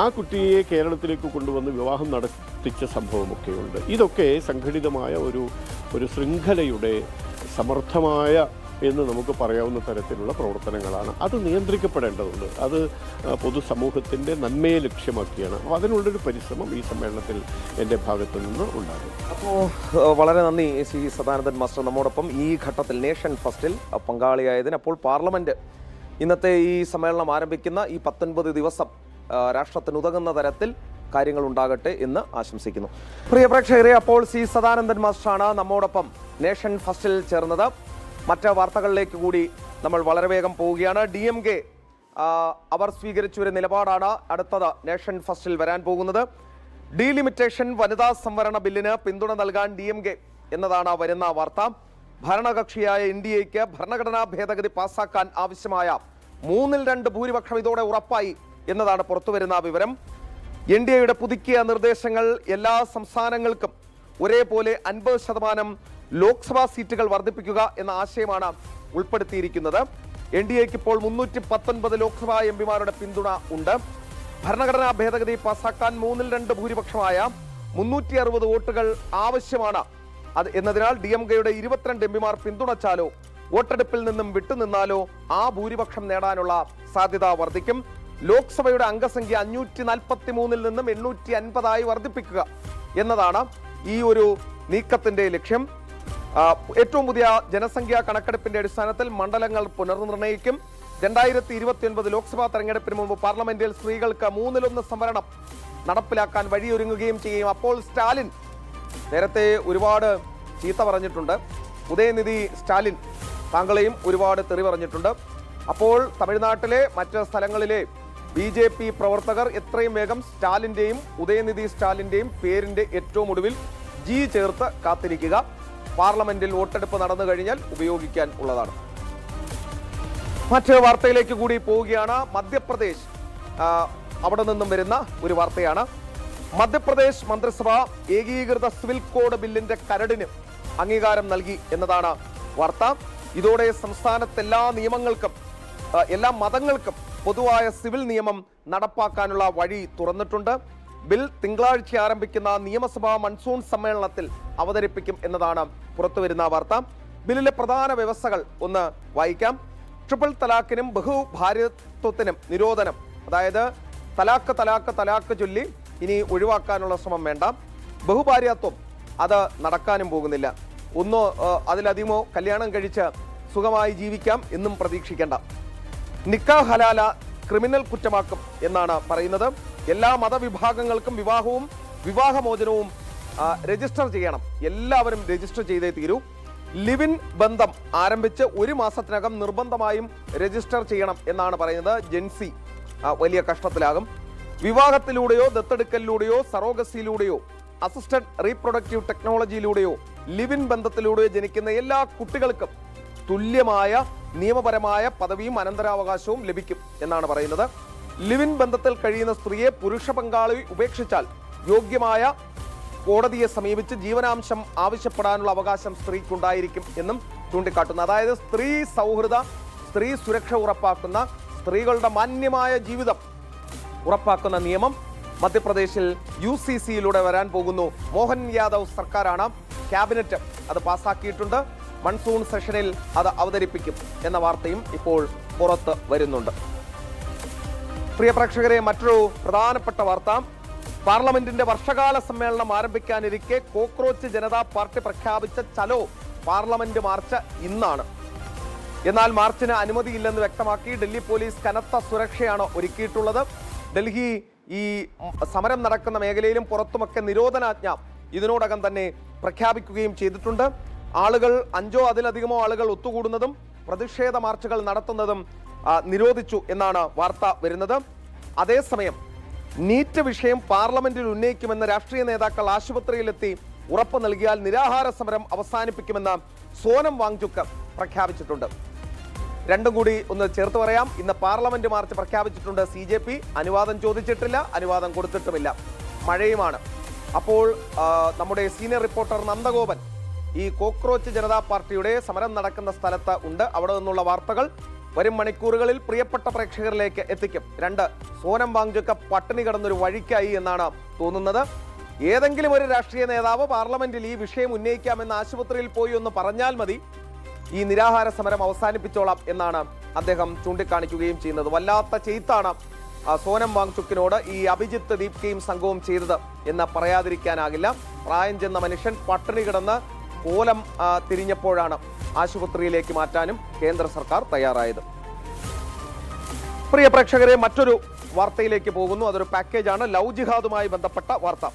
ആ കുട്ടിയെ കേരളത്തിലേക്ക് കൊണ്ടുവന്ന് വിവാഹം നടത്തിച്ച സംഭവമൊക്കെയുണ്ട്. ഇതൊക്കെ സംഘടിതമായ ഒരു ശൃംഖലയുടെ സമർത്ഥമായ എന്ന് നമുക്ക് പറയാവുന്ന തരത്തിലുള്ള പ്രവർത്തനങ്ങളാണ്. അത് നിയന്ത്രിക്കപ്പെടേണ്ടതുണ്ട്. അത് പൊതുസമൂഹത്തിൻ്റെ നന്മയെ ലക്ഷ്യമാക്കിയാണ്. അപ്പോൾ അതിനുള്ളൊരു പരിശ്രമം ഈ സമ്മേളനത്തിൽ എൻ്റെ ഭാഗത്തു നിന്ന് ഉണ്ടാകും. അപ്പോൾ വളരെ നന്ദി ശ്രീ സദാനന്ദൻ മാസ്റ്റർ, നമ്മോടൊപ്പം ഈ ഘട്ടത്തിൽ നേഷൻ ഫസ്റ്റിൽ പങ്കാളിയായതിന്. അപ്പോൾ പാർലമെൻറ്റ് ഇന്നത്തെ ഈ സമ്മേളനം ആരംഭിക്കുന്ന ഈ 19 ദിവസം രാഷ്ട്രത്തിന് ഉതകുന്ന തരത്തിൽ കാര്യങ്ങൾ ഉണ്ടാകട്ടെ എന്ന് ആശംസിക്കുന്നു. പ്രിയ പ്രേക്ഷകരെ, അപ്പോൾ സി സദാനന്ദൻ മാസ്റ്ററാണ് നമ്മോടൊപ്പം നേഷൻ ഫസ്റ്റിൽ ചേർന്നത്. മറ്റ് വാർത്തകളിലേക്ക് കൂടി നമ്മൾ വളരെ വേഗം പോവുകയാണ്. DMK അവർ സ്വീകരിച്ച ഒരു നിലപാടാണ് അടുത്തത് നേഷൻ ഫസ്റ്റിൽ വരാൻ പോകുന്നത്. ഡീലിമിറ്റേഷൻ വനിതാ സംവരണ ബില്ലിന് പിന്തുണ നൽകാൻ DMK എന്നതാണ് വരുന്ന വാർത്ത. ഭരണകക്ഷിയായ NDAക്ക് ഭരണഘടനാ ഭേദഗതി പാസാക്കാൻ ആവശ്യമായ 3/2 ഭൂരിപക്ഷം ഇതോടെ ഉറപ്പായി എന്നതാണ് പുറത്തുവരുന്ന വിവരം. NDAയുടെ പുതുക്കിയ നിർദ്ദേശങ്ങൾ എല്ലാ സംസ്ഥാനങ്ങൾക്കും ഒരേപോലെ 50% ലോക്സഭാ സീറ്റുകൾ വർദ്ധിപ്പിക്കുക എന്ന ആശയമാണ് ഉൾപ്പെടുത്തിയിരിക്കുന്നത്. NDAക്ക് ഇപ്പോൾ 319 ലോക്സഭാ എംപിമാരുടെ പിന്തുണ ഉണ്ട്. ഭരണഘടനാ ഭേദഗതി പാസാക്കാൻ 3/2 ഭൂരിപക്ഷമായ 360 വോട്ടുകൾ ആവശ്യമാണ്. എന്നതിനാൽ DMKയുടെ 22 എംപിമാർ പിന്തുണച്ചാലോ വോട്ടെടുപ്പിൽ നിന്നും വിട്ടുനിന്നാലോ ആ ഭൂരിപക്ഷം നേടാനുള്ള സാധ്യത വർദ്ധിക്കും. ലോക്സഭയുടെ അംഗസംഖ്യ 543 നിന്നും 850 വർദ്ധിപ്പിക്കുക എന്നതാണ് ഈ ഒരു നീക്കത്തിന്റെ ലക്ഷ്യം. ഏറ്റവും പുതിയ ജനസംഖ്യാ കണക്കെടുപ്പിന്റെ അടിസ്ഥാനത്തിൽ മണ്ഡലങ്ങൾ പുനർനിർണയിക്കും. 2029 ലോക്സഭാ തെരഞ്ഞെടുപ്പിന് മുമ്പ് പാർലമെന്റിൽ സ്ത്രീകൾക്ക് 1/3 സംവരണം നടപ്പിലാക്കാൻ വഴിയൊരുങ്ങുകയും ചെയ്യും. അപ്പോൾ സ്റ്റാലിൻ നേരത്തെ ഒരുപാട് ചീത്ത പറഞ്ഞിട്ടുണ്ട്. ഉദയനിധി സ്റ്റാലിൻ താങ്കളെയും ഒരുപാട് തെറി പറഞ്ഞിട്ടുണ്ട്. അപ്പോൾ തമിഴ്നാട്ടിലെ മറ്റ് സ്ഥലങ്ങളിലെ BJP പ്രവർത്തകർ എത്രയും വേഗം സ്റ്റാലിൻ്റെയും ഉദയനിധി സ്റ്റാലിൻ്റെയും പേരിൻ്റെ ഏറ്റവും ഒടുവിൽ G ചേർത്ത് കാത്തിരിക്കുക. പാർലമെന്റിൽ വോട്ടെടുപ്പ് നടന്നു കഴിഞ്ഞാൽ ഉപയോഗിക്കാൻ ഉള്ളതാണ്. മറ്റ് വാർത്തയിലേക്ക് കൂടി പോവുകയാണ്. മധ്യപ്രദേശ്, അവിടെ നിന്നും വരുന്ന ഒരു വാർത്തയാണ്. മധ്യപ്രദേശ് മന്ത്രിസഭ ഏകീകൃത സിവിൽ കോഡ് ബില്ലിന്റെ കരടിന് അംഗീകാരം നൽകി എന്നതാണ് വാർത്ത. ഇതോടെ സംസ്ഥാനത്തെ എല്ലാ നിയമങ്ങൾക്കും, എല്ലാ മതങ്ങൾക്കും പൊതുവായ സിവിൽ നിയമം നടപ്പാക്കാനുള്ള വഴി തുറന്നിട്ടുണ്ട്. ബിൽ തിങ്കളാഴ്ച ആരംഭിക്കുന്ന നിയമസഭാ മൺസൂൺ സമ്മേളനത്തിൽ അവതരിപ്പിക്കും എന്നതാണ് പുറത്തുവരുന്ന വാർത്ത. ബില്ലിലെ പ്രധാന വ്യവസ്ഥകൾ ഒന്ന് വായിക്കാം. ട്രിപ്പിൾ തലാഖിനും ബഹുഭാര്യത്വത്തിനും നിരോധനം, അതായത് തലാഖ് ചൊല്ലി ഇനി ഒഴിവാക്കാനുള്ള ശ്രമം വേണ്ട. ബഹുഭാര്യത്വം അത് നടക്കാനും പോകുന്നില്ല. ഒന്നോ അതിലധികമോ കല്യാണം കഴിച്ച് സുഖമായി ജീവിക്കാം എന്നും പ്രതീക്ഷിക്കേണ്ട. നിക്കാഹ് ഹലാല ക്രിമിനൽ കുറ്റമാക്കും എന്നാണ് പറയുന്നത്. എല്ലാ മതവിഭാഗങ്ങൾക്കും വിവാഹവും വിവാഹമോചനവും രജിസ്റ്റർ ചെയ്യണം. എല്ലാവരും രജിസ്റ്റർ ചെയ്തേ തീരൂ. ലിവിൻ ബന്ധം ആരംഭിച്ച് 1 മാസത്തിനകം നിർബന്ധമായും രജിസ്റ്റർ ചെയ്യണം എന്നാണ് പറയുന്നത്. ജെൻസി വലിയ കഷ്ടത്തിലാകും. വിവാഹത്തിലൂടെയോ ദത്തെടുക്കലിലൂടെയോ സറോഗസിയിലൂടെയോ അസിസ്റ്റഡ് റീപ്രൊഡക്റ്റീവ് ടെക്നോളജിയിലൂടെയോ ലിവിൻ ബന്ധത്തിലൂടെയോ ജനിക്കുന്ന എല്ലാ കുട്ടികൾക്കും തുല്യമായ നിയമപരമായ പദവിയും അനന്തരാവകാശവും ലഭിക്കും എന്നാണ് പറയുന്നത്. ലിവിൻ ബന്ധത്തിൽ കഴിയുന്ന സ്ത്രീയെ പുരുഷ പങ്കാളി ഉപേക്ഷിച്ചാൽ യോഗ്യമായ കോടതിയെ സമീപിച്ച് ജീവനാംശം ആവശ്യപ്പെടാനുള്ള അവകാശം സ്ത്രീക്കുണ്ടായിരിക്കും എന്നും ചൂണ്ടിക്കാട്ടുന്നു. അതായത് സ്ത്രീ സൗഹൃദ, സ്ത്രീ സുരക്ഷ ഉറപ്പാക്കുന്ന, സ്ത്രീകളുടെ മാന്യമായ ജീവിതം ഉറപ്പാക്കുന്ന നിയമം മധ്യപ്രദേശിൽ UCCയിലൂടെ വരാൻ പോകുന്നു. മോഹൻ യാദവ് സർക്കാരാണ്, ക്യാബിനറ്റ് അത് പാസാക്കിയിട്ടുണ്ട്. മൺസൂൺ സെഷനിൽ അത് അവതരിപ്പിക്കും എന്ന വാർത്തയും ഇപ്പോൾ പുറത്ത് വരുന്നുണ്ട്. പ്രിയ പ്രേക്ഷകരെ, മറ്റൊരു പ്രധാനപ്പെട്ട വാർത്ത, പാർലമെന്റിന്റെ വർഷകാല സമ്മേളനം ആരംഭിക്കാനിരിക്കെ കോക്രോച്ച് ജനതാ പാർട്ടി പ്രഖ്യാപിച്ച ചലോ പാർലമെന്റ് മാർച്ച് ഇന്നാണ്. എന്നാൽ മാർച്ചിന് അനുമതിയില്ലെന്ന് വ്യക്തമാക്കി ഡൽഹി പോലീസ് കനത്ത സുരക്ഷയാണ് ഒരുക്കിയിട്ടുള്ളത്. ഡൽഹി ഈ സമരം നടക്കുന്ന മേഖലയിലും പുറത്തുമൊക്കെ നിരോധനാജ്ഞ ഇതിനോടകം തന്നെ പ്രഖ്യാപിക്കുകയും ചെയ്തിട്ടുണ്ട്. ആളുകൾ 5ഓ അതിലധികമോ ആളുകൾ ഒത്തുകൂടുന്നതും പ്രതിഷേധ മാർച്ചുകൾ നടത്തുന്നതും നിരോധിച്ചു എന്നാണ് വാർത്ത വരുന്നത്. അതേസമയം നീറ്റ് വിഷയം പാർലമെന്റിൽ ഉന്നയിക്കുമെന്ന് രാഷ്ട്രീയ നേതാക്കൾ ആശുപത്രിയിലെത്തി ഉറപ്പ് നൽകിയാൽ നിരാഹാര സമരം അവസാനിപ്പിക്കുമെന്ന് സോനം വാങ്ചുക്ക് പ്രഖ്യാപിച്ചിട്ടുണ്ട്. രണ്ടും കൂടി ഒന്ന് ചേർത്ത് പറയാം. ഇന്ന് പാർലമെന്റ് മാർച്ച് പ്രഖ്യാപിച്ചിട്ടുണ്ട് CJP. അനുവാദം ചോദിച്ചിട്ടില്ല, അനുവാദം കൊടുത്തിട്ടുമില്ല. മഴയുമാണ്. അപ്പോൾ നമ്മുടെ സീനിയർ റിപ്പോർട്ടർ നന്ദഗോപൻ ഈ കോക്രോച്ച് ജനതാ പാർട്ടിയുടെ സമരം നടക്കുന്ന സ്ഥലത്ത് ഉണ്ട്. അവിടെ നിന്നുള്ള വാർത്തകൾ വരും മണിക്കൂറുകളിൽ പ്രിയപ്പെട്ട പ്രേക്ഷകരിലേക്ക് എത്തിക്കും. 2, സോനം വാങ്ചുക്ക് പട്ടിണി കിടന്നൊരു വഴിക്കായി എന്നാണ് തോന്നുന്നത്. ഏതെങ്കിലും ഒരു രാഷ്ട്രീയ നേതാവ് പാർലമെന്റിൽ ഈ വിഷയം ഉന്നയിക്കാമെന്ന് ആശുപത്രിയിൽ പോയി ഒന്ന് പറഞ്ഞാൽ മതി, ഈ നിരാഹാര സമരം അവസാനിപ്പിച്ചോളാം എന്നാണ് അദ്ദേഹം ചൂണ്ടിക്കാണിക്കുകയും ചെയ്യുന്നത്. വല്ലാത്ത ചെയ്ത്താണ് സോനം വാങ്ചുക്കിനോട് ഈ അഭിജിത്ത് ദീപ്കയും സംഘവും ചെയ്തത് എന്ന് പറയാതിരിക്കാനാകില്ല. പ്രായം ചെന്ന മനുഷ്യൻ പട്ടിണി കിടന്ന് കോലം തിരിഞ്ഞപ്പോഴാണ് ആശുപത്രിയിലേക്ക് മാറ്റാനും കേന്ദ്ര സർക്കാർ തയ്യാറായത്. പ്രിയ പ്രേക്ഷകരെ, മറ്റൊരു വാർത്തയിലേക്ക് പോകുന്നു. അതൊരു പാക്കേജാണ്. ലവ് ജിഹാദുമായി ബന്ധപ്പെട്ട വാർത്ത.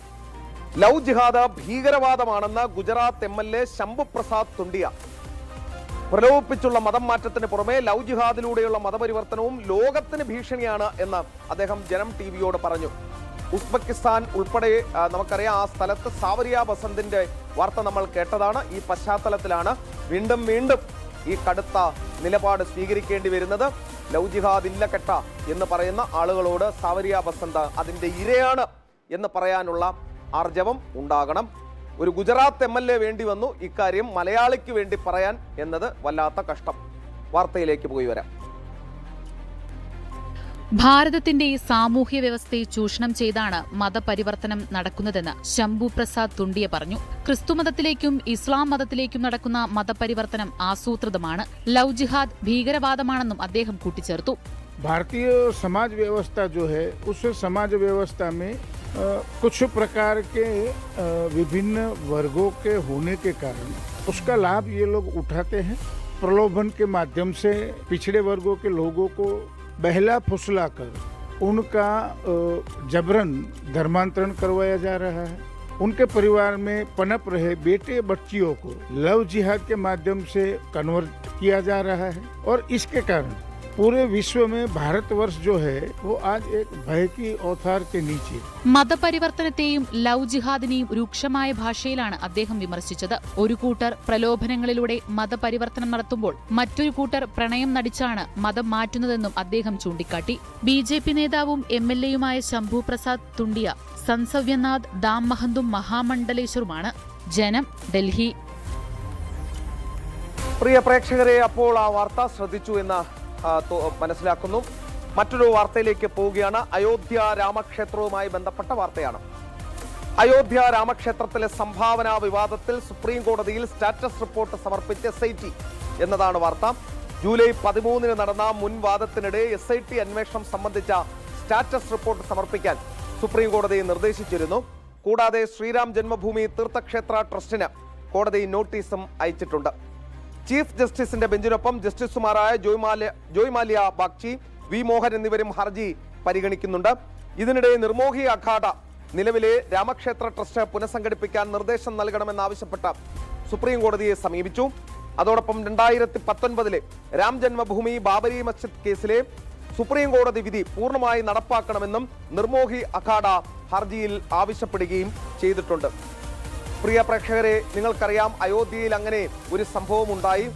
ലവ് ജിഹാദ് ഭീകരവാദമാണെന്ന് ഗുജറാത്ത് MLA ശംഭു പ്രസാദ് തുണ്ടിയ പ്രലോഭിപ്പിച്ചുള്ള മതം മാറ്റത്തിന് പുറമെ ലവ് ജിഹാദിലൂടെയുള്ള മതപരിവർത്തനവും ലോകത്തിന് ഭീഷണിയാണ് എന്ന് അദ്ദേഹം ജനം TVയോട് പറഞ്ഞു. ഉസ്ബെക്കിസ്ഥാൻ ഉൾപ്പെടെ നമുക്കറിയാം, ആ സ്ഥലത്ത് സാവരിയ ബസന്തിന്റെ വാർത്ത നമ്മൾ കേട്ടതാണ്. ഈ പശ്ചാത്തലത്തിലാണ് വീണ്ടും ഈ കടുത്ത നിലപാട് സ്വീകരിക്കേണ്ടി വരുന്നത്. ലവ് ജിഹാദ് ഇല്ല കെട്ട എന്ന് പറയുന്ന ആളുകളോട് സാവരിയ ബസന്ത് അതിന്റെ ഇരയാണ് എന്ന് പറയാനുള്ള ആർജവം ഉണ്ടാകണം. ഒരു ഗുജറാത്ത് MLA വേണ്ടി വന്നു ഇക്കാര്യം മലയാളിക്ക് വേണ്ടി പറയാൻ എന്നത് വല്ലാത്ത കഷ്ടം. വാർത്തയിലേക്ക് പോയി വരാം. ഭാരതത്തിന്റെ സാമൂഹ്യ വ്യവസ്ഥയെ ചൂഷണം ചെയ്താണ് മതപരിവർത്തനം നടക്കുന്നതെന്ന് ശംഭു പ്രസാദ് തുണ്ടിയ പറഞ്ഞു. ക്രിസ്തുമതത്തിലേക്കും ഇസ്ലാം മതത്തിലേക്കും നടക്കുന്ന മതപരിവർത്തനം ആസൂത്രിതമാണ്. ലവ് ജിഹാദ് ഭീകരവാദമാണെന്നും അദ്ദേഹം കൂട്ടിച്ചേർത്തു. भारतीय समाज व्यवस्था जो है, उस समाज व्यवस्था में कुछ प्रकार के विभिन्न वर्गों के होने के कारण उसका लाभ ये लोग उठाते हैं. प्रलोभन के माध्यम से पिछड़े वर्गों के लोगों को बहला फुसला कर उनका जबरन धर्मांतरण करवाया जा रहा है. उनके परिवार में पनप रहे बेटे बच्चियों को लव जिहाद के माध्यम से कन्वर्ट किया जा रहा है. और इसके कारण पूरे विश्व में भारतवर्ष जो है वो आज एक भय की औतार के नीचे. മതപരിവർത്തനത്തെയും ലവ് ജിഹാദിനെയും രൂക്ഷമായ ഭാഷയിലാണ് അദ്ദേഹം വിമർശിച്ചത്. ഒരു കൂട്ടർ പ്രലോഭനങ്ങളിലൂടെ മതപരിവർത്തനം നടത്തുമ്പോൾ മറ്റൊരു കൂട്ടർ പ്രണയം നടിച്ചാണ് മതം മാറ്റുന്നതെന്നും അദ്ദേഹം ചൂണ്ടിക്കാട്ടി. BJP നേതാവും MLAയുമായ ശംഭു പ്രസാദ് തുണ്ടിയ സൻസവ്യനാഥ് ദാം മഹന്തും മഹാമണ്ഡലേശ്വറുമാണ്. ജനം, ഡൽഹി. പ്രിയ പ്രേക്ഷകരെ, അപ്പോൾ ആ വാർത്ത ശ്രദ്ധിച്ചു എന്ന് മനസ്സിലാക്കുന്നു. മറ്റൊരു വാർത്തയിലേക്ക് പോവുകയാണ്. അയോധ്യ രാമക്ഷേത്രവുമായി ബന്ധപ്പെട്ട വാർത്തയാണ്. അയോധ്യ രാമക്ഷേത്രത്തിലെ സംഭാവനാ വിവാദത്തിൽ സുപ്രീം കോടതിയിൽ സ്റ്റാറ്റസ് റിപ്പോർട്ട് സമർപ്പിച്ച SIT എന്നതാണ് വാർത്ത. ജൂലൈ 13 നടന്ന മുൻ വാദത്തിനിടെ SIT അന്വേഷണം സംബന്ധിച്ച സ്റ്റാറ്റസ് റിപ്പോർട്ട് സമർപ്പിക്കാൻ സുപ്രീം കോടതി നിർദ്ദേശിച്ചിരുന്നു. കൂടാതെ ശ്രീരാം ജന്മഭൂമി തീർത്ഥക്ഷേത്ര ട്രസ്റ്റിന് കോടതി നോട്ടീസും അയച്ചിട്ടുണ്ട്. ചീഫ് ജസ്റ്റിസിന്റെ ബെഞ്ചിനൊപ്പം ജസ്റ്റിസുമാരായ ജോയ് മാലിയ ബാഗ്ചി, V മോഹൻ എന്നിവരും ഹർജി പരിഗണിക്കുന്നുണ്ട്. ഇതിനിടെ നിർമോഹി അഖാഡ നിലവിലെ രാമക്ഷേത്ര ട്രസ്റ്റ് പുനഃസംഘടിപ്പിക്കാൻ നിർദ്ദേശം നൽകണമെന്നാവശ്യപ്പെട്ട സുപ്രീം കോടതിയെ സമീപിച്ചു. അതോടൊപ്പം 2019 രാം ജന്മഭൂമി ബാബരി മസ്ജിദ് കേസിലെ സുപ്രീം കോടതി വിധി പൂർണ്ണമായി നടപ്പാക്കണമെന്നും നിർമോഹി അഖാഡ ഹർജിയിൽ ആവശ്യപ്പെടുകയും ചെയ്തിട്ടുണ്ട്. പ്രിയ പ്രേക്ഷകരെ, നിങ്ങൾക്കറിയാം, അയോധ്യയിൽ അങ്ങനെ ഒരു സംഭവം ഉണ്ടായി.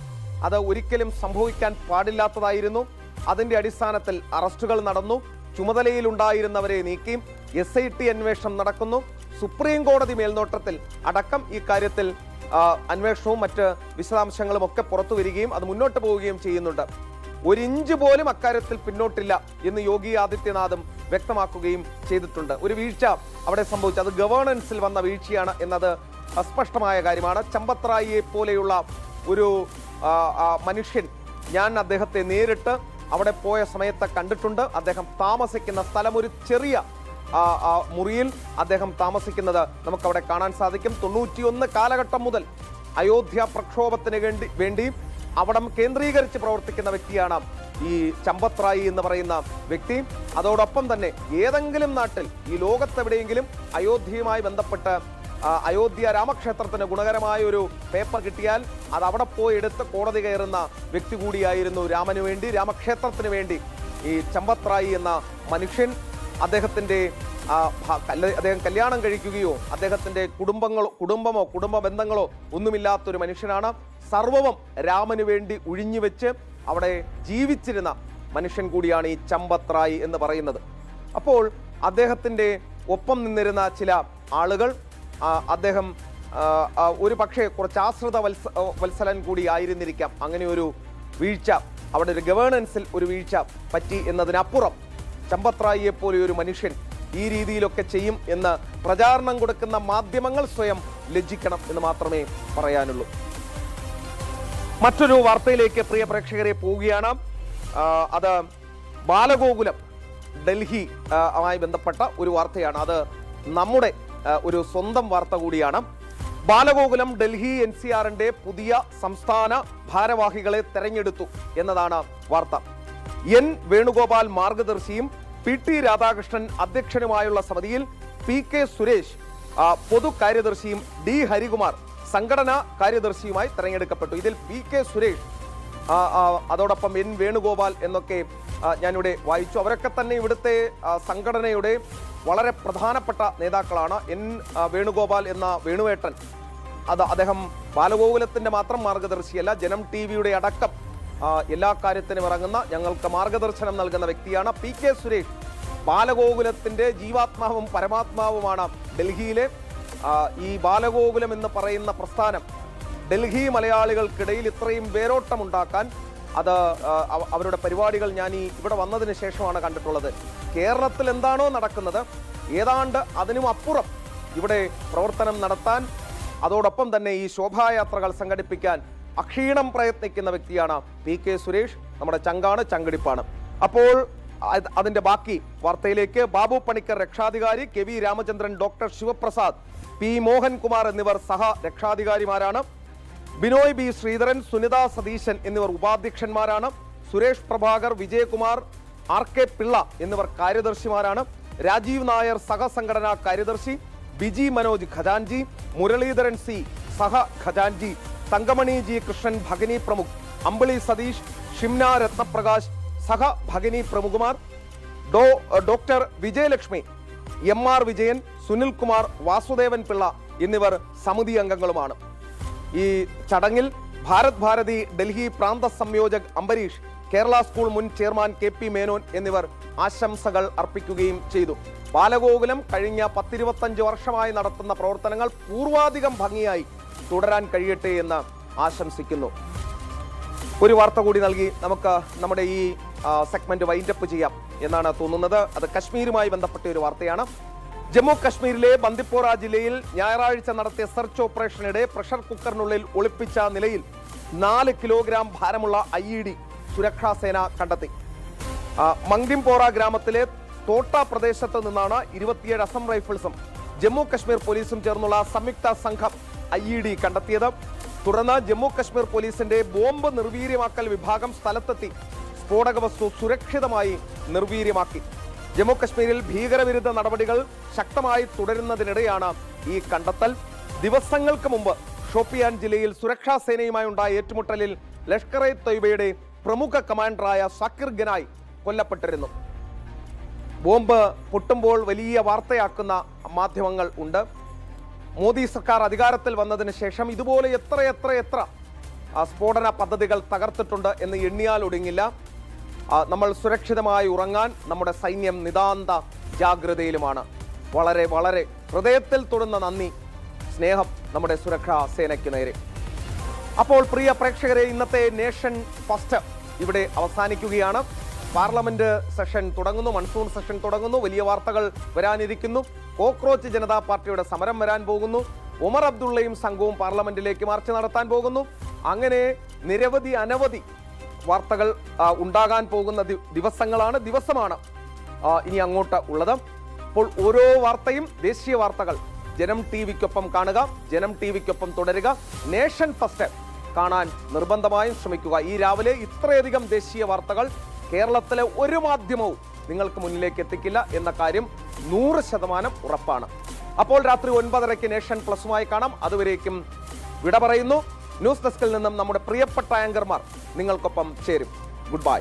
അത് ഒരിക്കലും സംഭവിക്കാൻ പാടില്ലാത്തതായിരുന്നു. അതിന്റെ അടിസ്ഥാനത്തിൽ അറസ്റ്റുകൾ നടന്നു, ചുമതലയിലുണ്ടായിരുന്നവരെ നീക്കി, SIT അന്വേഷണം നടക്കുന്നു. സുപ്രീം കോടതി മേൽനോട്ടത്തിൽ അടക്കം ഈ കാര്യത്തിൽ അന്വേഷണവും മറ്റ് വിശദാംശങ്ങളും ഒക്കെ പുറത്തു വരികയും അത് മുന്നോട്ട് പോവുകയും ചെയ്യുന്നുണ്ട്. ഒരു ഇഞ്ച് പോലും അക്കാര്യത്തിൽ പിന്നോട്ടില്ല എന്ന് യോഗി ആദിത്യനാഥും വ്യക്തമാക്കുകയും ചെയ്തിട്ടുണ്ട്. ഒരു വീഴ്ച അവിടെ സംഭവിച്ചു, അത് ഗവേണൻസിൽ വന്ന വീഴ്ചയാണ് എന്നത് അസ്പഷ്ടമായ കാര്യമാണ്. ചമ്പത് റായിയെ പോലെയുള്ള ഒരു മനുഷ്യൻ, ഞാൻ അദ്ദേഹത്തെ നേരിട്ട് അവിടെ പോയ സമയത്ത് കണ്ടിട്ടുണ്ട്. അദ്ദേഹം താമസിക്കുന്ന സ്ഥലം ഒരു ചെറിയ മുറിയിൽ അദ്ദേഹം താമസിക്കുന്നത് നമുക്കവിടെ കാണാൻ സാധിക്കും. 91 കാലഘട്ടം മുതൽ അയോധ്യ പ്രക്ഷോഭത്തിന് വേണ്ടി അവിടം കേന്ദ്രീകരിച്ച് പ്രവർത്തിക്കുന്ന വ്യക്തിയാണ് ഈ ചമ്പത് റായി എന്ന് പറയുന്ന വ്യക്തി. അതോടൊപ്പം തന്നെ ഏതെങ്കിലും നാട്ടിൽ ഈ ലോകത്തെവിടെയെങ്കിലും അയോധ്യയുമായി ബന്ധപ്പെട്ട് അയോധ്യ രാമക്ഷേത്രത്തിന് ഗുണകരമായ ഒരു പേപ്പർ കിട്ടിയാൽ അത് അവിടെ പോയി എടുത്ത് കോടതി കയറുന്ന വ്യക്തി കൂടിയായിരുന്നു രാമന് വേണ്ടി, രാമക്ഷേത്രത്തിന് വേണ്ടി ഈ ചമ്പത് റായി എന്ന മനുഷ്യൻ. അദ്ദേഹത്തിന്റെ അദ്ദേഹം കല്യാണം കഴിക്കുകയോ അദ്ദേഹത്തിന്റെ കുടുംബമോ കുടുംബ ബന്ധങ്ങളോ ഒന്നുമില്ലാത്തൊരു മനുഷ്യനാണ്. സർവവും രാമന് വേണ്ടി ഉഴിഞ്ഞുവെച്ച് അവിടെ ജീവിച്ചിരുന്ന മനുഷ്യൻ കൂടിയാണ് ഈ ചമ്പത് റായി എന്ന് പറയുന്നത്. അപ്പോൾ അദ്ദേഹത്തിന്റെ ഒപ്പം നിന്നിരുന്ന ചില ആളുകൾ, അദ്ദേഹം ഒരു പക്ഷേ കുറച്ച് ആശ്രിത വത്സലൻ കൂടി ആയിരുന്നിരിക്കാം. അങ്ങനെ ഒരു വീഴ്ച, അവിടെ ഒരു ഗവേണൻസിൽ ഒരു വീഴ്ച പറ്റി എന്നതിനപ്പുറം ചമ്പത് റായിയെ പോലെ ഒരു മനുഷ്യൻ ഈ രീതിയിലൊക്കെ ചെയ്യും എന്ന് പ്രചാരണം കൊടുക്കുന്ന മാധ്യമങ്ങൾ സ്വയം ലജ്ജിക്കണം എന്ന് മാത്രമേ പറയാനുള്ളൂ. മറ്റൊരു വാർത്തയിലേക്ക് പ്രിയ പ്രേക്ഷകരെ പോവുകയാണ്. അത് ബാലഗോകുലം ഡൽഹി ആയി ബന്ധപ്പെട്ട ഒരു വാർത്തയാണ്. അത് നമ്മുടെ ഒരു സ്വന്തം വാർത്ത കൂടിയാണ്. ബാലഗോകുലം ഡൽഹി NCRന്റെ പുതിയ സംസ്ഥാന ഭാരവാഹികളെ തെരഞ്ഞെടുത്തു എന്നതാണ് വാർത്ത. N വേണുഗോപാൽ മാർഗദർശിയും PT രാധാകൃഷ്ണൻ അധ്യക്ഷനുമായുള്ള സമിതിയിൽ PK സുരേഷ് പൊതു കാര്യദർശിയും D ഹരികുമാർ സംഘടനാ കാര്യദർശിയുമായി തെരഞ്ഞെടുക്കപ്പെട്ടു. ഇതിൽ PK സുരേഷ് അതോടൊപ്പം N വേണുഗോപാൽ എന്നൊക്കെ ഞാനിവിടെ വായിച്ചു. അവരൊക്കെ തന്നെ ഇവിടുത്തെ സംഘടനയുടെ വളരെ പ്രധാനപ്പെട്ട നേതാക്കളാണ്. N വേണുഗോപാൽ എന്ന വേണുവേട്ടൻ, അദ്ദേഹം ബാലഗോകുലത്തിന്റെ മാത്രം മാർഗദർശിയല്ല, ജനം TV അടക്കം എല്ലാ കാര്യത്തിനും ഇറങ്ങുന്ന, ഞങ്ങൾക്ക് മാർഗദർശനം നൽകുന്ന വ്യക്തിയാണ്. PK സുരേഷ് ബാലഗോകുലത്തിന്റെ ജീവാത്മാവും പരമാത്മാവുമാണ്. ഡൽഹിയിലെ ഈ ബാലഗോകുലം എന്ന് പറയുന്ന പ്രസ്ഥാനം ഡൽഹി മലയാളികൾക്കിടയിൽ ഇത്രയും വേരോട്ടമുണ്ടാക്കാൻ, അത് അവരുടെ പരിപാടികൾ ഞാൻ ഇവിടെ വന്നതിന് ശേഷമാണ് കണ്ടിട്ടുള്ളത്. കേരളത്തിൽ എന്താണോ നടക്കുന്നത് ഏതാണ്ട് അതിനും അപ്പുറം ഇവിടെ പ്രവർത്തനം നടത്താൻ, അതോടൊപ്പം തന്നെ ഈ ശോഭായാത്രകൾ സംഘടിപ്പിക്കാൻ അക്ഷീണം പ്രയത്നിക്കുന്ന വ്യക്തിയാണ് PK സുരേഷ്. നമ്മുടെ ചങ്കാണ്, ചങ്കടിപ്പാണ്. അപ്പോൾ അതിന്റെ ബാക്കി വാർത്തയിലേക്ക്. ബാബു പണിക്കർ രക്ഷാധികാരി, KV Ramachandran, doctor Sivaprasad, P Mohankumar എന്നിവർ സഹ രക്ഷാധികാരിമാരാണ്. ബിനോയ് B ശ്രീധരൻ, സുനിത സതീശൻ എന്നിവർ ഉപാധ്യക്ഷന്മാരാണ്. സുരേഷ് പ്രഭാകർ, വിജയകുമാർ, RK പിള്ള എന്നിവർ കാര്യദർശിമാരാണ്. രാജീവ് നായർ സഹസംഘടനാ കാര്യദർശി, ബിജി മനോജ് ഖജാൻജി, മുരളീധരൻ C സഹ ഖജാൻജി, തങ്കമണി G കൃഷ്ണൻ ഭഗനി പ്രമുഖ്, അമ്പിളി സതീഷ്, ഷിംന രത്നപ്രകാശ് സഹ ഭഗനി പ്രമുഖുമാർ, ഡോക്ടർ വിജയലക്ഷ്മി, MR വിജയൻ, സുനിൽ കുമാർ, വാസുദേവൻ പിള്ള എന്നിവർ സമിതി അംഗങ്ങളുമാണ്. ഈ ചടങ്ങിൽ ഭാരത് ഭാരതി ഡൽഹി പ്രാന്ത സംയോജക് അംബരീഷ്, കേരള സ്കൂൾ മുൻ ചെയർമാൻ KP മേനോൻ എന്നിവർ ആശംസകൾ അർപ്പിക്കുകയും ചെയ്തു. ബാലഗോകുലം കഴിഞ്ഞ 10-25 വർഷമായി നടത്തുന്ന പ്രവർത്തനങ്ങൾ പൂർവാധികം ഭംഗിയായി തുടരാൻ കഴിയട്ടെ എന്ന് ആശംസിക്കുന്നു. ഒരു വാർത്ത കൂടി നൽകി നമുക്ക് നമ്മുടെ ഈ സെഗ്മെന്റ് വൈൻഡപ്പ് ചെയ്യാം എന്നാണ് തോന്നുന്നത്. അത് കശ്മീരുമായി ബന്ധപ്പെട്ട ഒരു വാർത്തയാണ്. ജമ്മു കശ്മീരിലെ ബന്ദിപ്പോറ ജില്ലയിൽ ഞായറാഴ്ച നടത്തിയ സെർച്ച് ഓപ്പറേഷനിടെ പ്രഷർ കുക്കറിനുള്ളിൽ ഒളിപ്പിച്ച നിലയിൽ 4 കിലോഗ്രാം ഭാരമുള്ള IED സുരക്ഷാ സേന കണ്ടെത്തി. മംഗ്രിംപോറ ഗ്രാമത്തിലെ തോട്ട പ്രദേശത്ത് നിന്നാണ് 27 അസം റൈഫിൾസും ജമ്മു കശ്മീർ പോലീസും ചേർന്നുള്ള സംയുക്ത സംഘം IED കണ്ടെത്തിയത്. തുടർന്ന് ജമ്മു കശ്മീർ പോലീസിന്റെ ബോംബ് നിർവീര്യമാക്കൽ വിഭാഗം സ്ഥലത്തെത്തി സ്ഫോടക വസ്തു സുരക്ഷിതമായി നിർവീര്യമാക്കി. ജമ്മു കശ്മീരിൽ ഭീകരവിരുദ്ധ നടപടികൾ ശക്തമായി തുടരുന്നതിനിടെയാണ് ഈ കണ്ടെത്തൽ. ദിവസങ്ങൾക്ക് മുമ്പ് ഷോപ്പിയാൻ ജില്ലയിൽ സുരക്ഷാ സേനയുമായി ഉണ്ടായ ഏറ്റുമുട്ടലിൽ ലഷ്കർ-ഇ-തൊയ്ബയുടെ പ്രമുഖ കമാൻഡറായ സാക്കിർ ഗനായ് കൊല്ലപ്പെട്ടിരുന്നു. ബോംബ് പൊട്ടുമ്പോൾ വലിയ വാർത്തയാക്കുന്ന മാധ്യമങ്ങൾ ഉണ്ട്. മോദി സർക്കാർ അധികാരത്തിൽ വന്നതിന് ശേഷം ഇതുപോലെ എത്ര സ്ഫോടന പദ്ധതികൾ തകർത്തിട്ടുണ്ട് എന്ന് എണ്ണിയാൽ ഒടുങ്ങില്ല. നമ്മൾ സുരക്ഷിതമായി ഉറങ്ങാൻ നമ്മുടെ സൈന്യം നിതാന്ത ജാഗ്രതയിലുമാണ്. വളരെ വളരെ ഹൃദയത്തിൽ തൊടുന്ന നന്ദി, സ്നേഹം നമ്മുടെ സുരക്ഷാ സേനയ്ക്ക് നേരെ. അപ്പോൾ പ്രിയ പ്രേക്ഷകരെ, ഇന്നത്തെ നേഷൻ ഫസ്റ്റ് ഇവിടെ അവസാനിക്കുകയാണ്. പാർലമെന്റ് സെഷൻ തുടങ്ങുന്നു, മൺസൂൺ സെഷൻ തുടങ്ങുന്നു, വലിയ വാർത്തകൾ വരാനിരിക്കുന്നു. കോക്രോച്ച് ജനതാ പാർട്ടിയുടെ സമരം വരാൻ പോകുന്നു. ഉമർ അബ്ദുള്ളയും സംഘവും പാർലമെന്റിലേക്ക് മാർച്ച് നടത്താൻ പോകുന്നു. അങ്ങനെ അനവധി വാർത്തകൾ ഉണ്ടാകാൻ പോകുന്ന ദിവസമാണ് ഇനി അങ്ങോട്ട് ഉള്ളത്. അപ്പോൾ ഓരോ വാർത്തയും ദേശീയ വാർത്തകൾ ജനം ടിവിക്കൊപ്പം കാണുക, ജനം ടിവിക്കൊപ്പം തുടരുക. നേഷൻ ഫസ്റ്റ് കാണാൻ നിർബന്ധമായും ശ്രമിക്കുക. ഈ രാവിലെ ഇത്രയധികം ദേശീയ വാർത്തകൾ കേരളത്തിലെ ഒരു മാധ്യമവും നിങ്ങൾക്ക് മുന്നിലേക്ക് എത്തിക്കില്ല എന്ന കാര്യം 100% ഉറപ്പാണ്. അപ്പോൾ രാത്രി 9:30 നേഷൻ പ്ലസുമായി കാണാം. അതുവരേക്കും വിട പറയുന്നു. ന്യൂസ് ഡെസ്കിൽ നിന്നും നമ്മുടെ പ്രിയപ്പെട്ട ആങ്കർമാർ നിങ്ങൾക്കൊപ്പം ചേരും. Good bye.